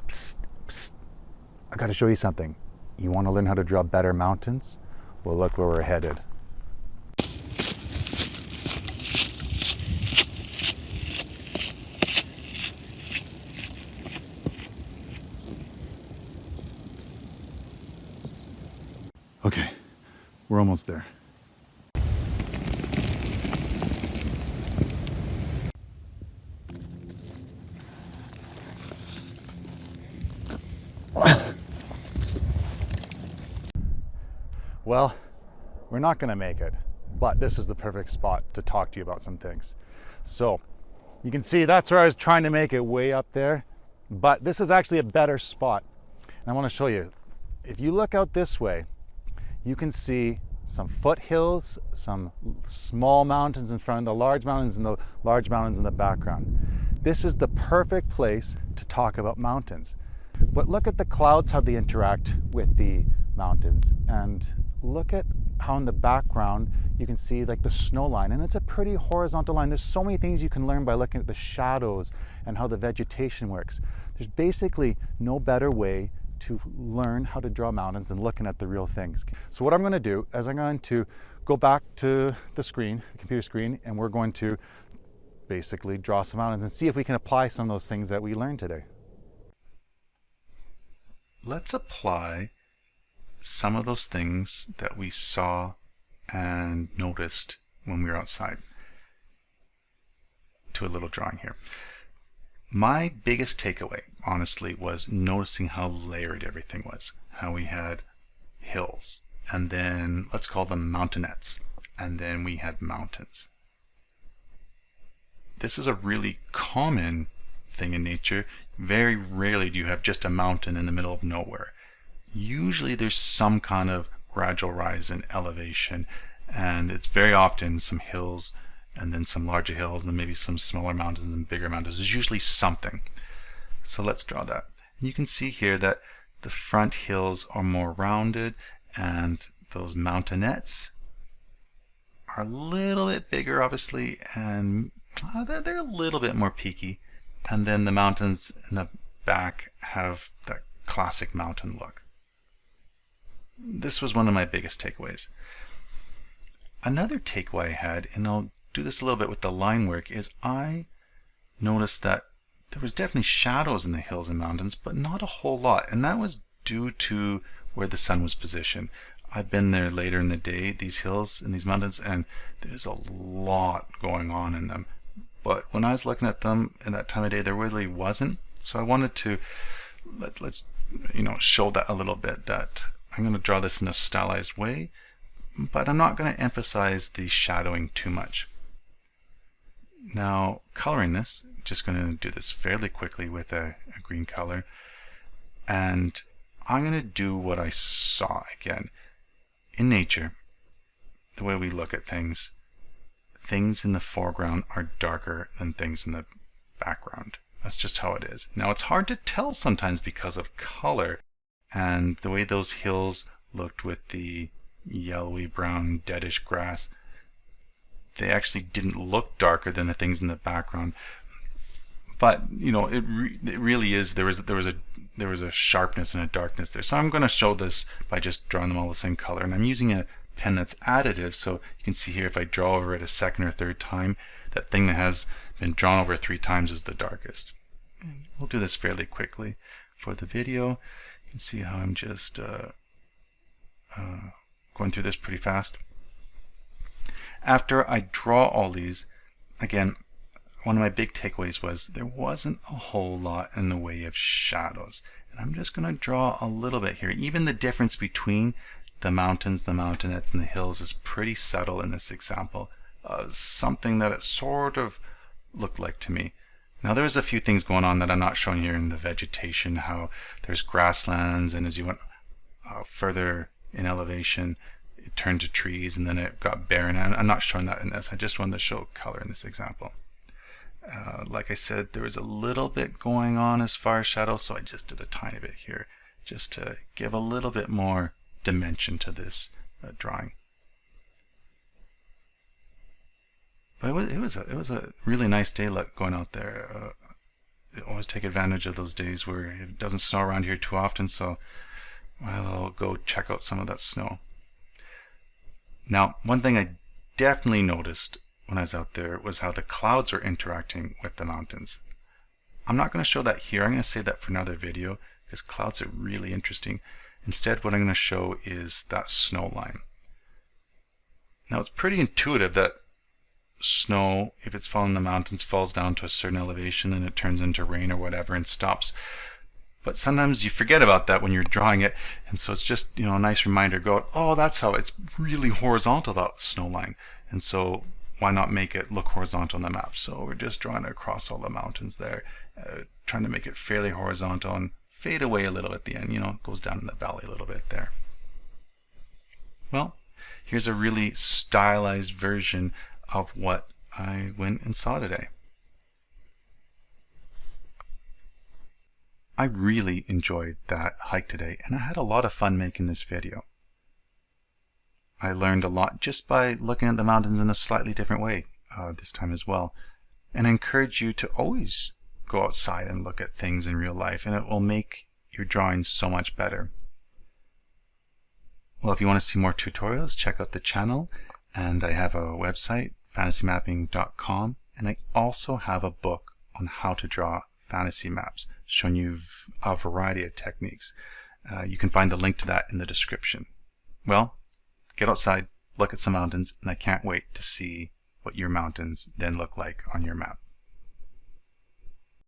Psst, psst. I gotta show you something. You wanna learn how to draw better mountains? Well, look where we're headed. Okay, we're almost there. Well, we're not going to make it, but this is the perfect spot to talk to you about some things. So you can see that's where I was trying to make it, way up there, but this is actually a better spot. And I want to show you. If you look out this way, you can see some foothills, some small mountains in front of the large mountains, and the large mountains in the background. This is the perfect place to talk about mountains. But look at the clouds, how they interact with the mountains, and look at how in the background you can see like the snow line, and it's a pretty horizontal line. There's so many things you can learn by looking at the shadows and how the vegetation works. There's basically no better way to learn how to draw mountains than looking at the real things. So what I'm going to do is I'm going to go back to the screen, the computer screen, and we're going to basically draw some mountains and see if we can apply some of those things that we learned today. Let's apply some of those things that we saw and noticed when we were outside to a little drawing here. My biggest takeaway, honestly, was noticing how layered everything was. How we had hills, and then let's call them mountainets, and then we had mountains. This is a really common thing in nature. Very rarely do you have just a mountain in the middle of nowhere. Usually there's some kind of gradual rise in elevation, and it's very often some hills and then some larger hills and then maybe some smaller mountains and bigger mountains. There's usually something. So let's draw that. And you can see here that the front hills are more rounded, and those mountainets are a little bit bigger, obviously, and they're a little bit more peaky. And then the mountains in the back have that classic mountain look. This was one of my biggest takeaways. Another takeaway I had, and I'll do this a little bit with the line work, is I noticed that there was definitely shadows in the hills and mountains, but not a whole lot. And that was due to where the sun was positioned. I've been there later in the day, these hills and these mountains, and there's a lot going on in them. But when I was looking at them in that time of day, there really wasn't. So I wanted to let's show that a little bit, that I'm going to draw this in a stylized way, but I'm not going to emphasize the shadowing too much. Now, coloring this, I'm just going to do this fairly quickly with a green color, and I'm going to do what I saw again. In nature, the way we look at things in the foreground are darker than things in the background. That's just how it is. Now, it's hard to tell sometimes because of color and the way those hills looked with the yellowy brown deadish grass. They actually didn't look darker than the things in the background, but it really is, there was a sharpness and a darkness there. So I'm going to show this by just drawing them all the same color, and I'm using a pen that's additive, so you can see here if I draw over it a second or third time, that thing that has been drawn over 3 times is the darkest. And we'll do this fairly quickly for the video. You can see how I'm just going through this pretty fast. After I draw all these, again, one of my big takeaways was there wasn't a whole lot in the way of shadows. And I'm just going to draw a little bit here. Even the difference between the mountains, the mountainets, and the hills is pretty subtle in this example. Something that it sort of looked like to me. Now there's a few things going on that I'm not showing here in the vegetation, how there's grasslands, and as you went further in elevation it turned to trees, and then it got barren. I'm not showing that in this. I just wanted to show color in this example. Like I said, there was a little bit going on as far as shadows, so I just did a tiny bit here just to give a little bit more dimension to this drawing. But it was a really nice day going out there. always take advantage of those days where it doesn't snow around here too often, so I'll go check out some of that snow. Now, one thing I definitely noticed when I was out there was how the clouds were interacting with the mountains. I'm not going to show that here. I'm going to save that for another video because clouds are really interesting. Instead, what I'm going to show is that snow line. Now, it's pretty intuitive that snow, if it's falling in the mountains, falls down to a certain elevation, then it turns into rain or whatever and stops. But sometimes you forget about that when you're drawing it, and so it's just, you know, a nice reminder. Go, oh, that's how it's really horizontal, that snow line, and so why not make it look horizontal on the map? So we're just drawing it across all the mountains there, trying to make it fairly horizontal and fade away a little at the end. You know, it goes down in the valley a little bit there. Well, here's a really stylized version of what I went and saw today. I really enjoyed that hike today, and I had a lot of fun making this video. I learned a lot just by looking at the mountains in a slightly different way this time as well. And I encourage you to always go outside and look at things in real life, and it will make your drawings so much better. Well, if you want to see more tutorials, check out the channel, and I have a website, fantasymapping.com, and I also have a book on how to draw fantasy maps, showing you a variety of techniques. You can find the link to that in the description. Well, get outside, look at some mountains, and I can't wait to see what your mountains then look like on your map.